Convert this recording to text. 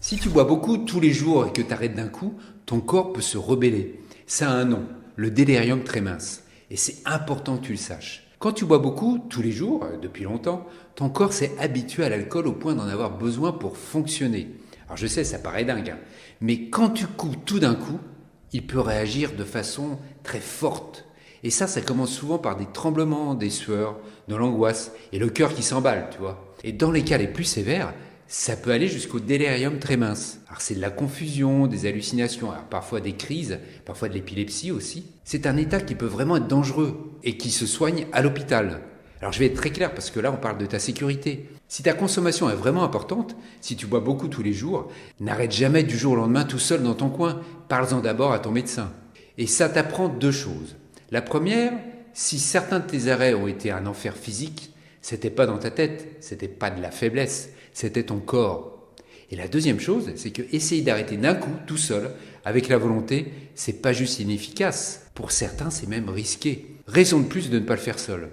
Si tu bois beaucoup tous les jours et que tu arrêtes d'un coup, ton corps peut se rebeller. Ça a un nom, le délirium tremens. Et c'est important que tu le saches. Quand tu bois beaucoup, tous les jours, depuis longtemps, ton corps s'est habitué à l'alcool au point d'en avoir besoin pour fonctionner. Alors je sais, ça paraît dingue, hein, mais quand tu coupes tout d'un coup, il peut réagir de façon très forte. Et ça commence souvent par des tremblements, des sueurs, de l'angoisse et le cœur qui s'emballe, tu vois. Et dans les cas les plus sévères, ça peut aller jusqu'au délirium tremens. Alors c'est de la confusion, des hallucinations, alors parfois des crises, parfois de l'épilepsie aussi. C'est un état qui peut vraiment être dangereux et qui se soigne à l'hôpital. Alors je vais être très clair parce que là on parle de ta sécurité. Si ta consommation est vraiment importante, si tu bois beaucoup tous les jours, n'arrête jamais du jour au lendemain tout seul dans ton coin. Parle-en d'abord à ton médecin. Et ça t'apprend deux choses. La première, si certains de tes arrêts ont été un enfer physique, c'était pas dans ta tête, c'était pas de la faiblesse, c'était ton corps. Et la deuxième chose, c'est que essayer d'arrêter d'un coup, tout seul, avec la volonté, c'est pas juste inefficace. Pour certains, c'est même risqué. Raison de plus de ne pas le faire seul.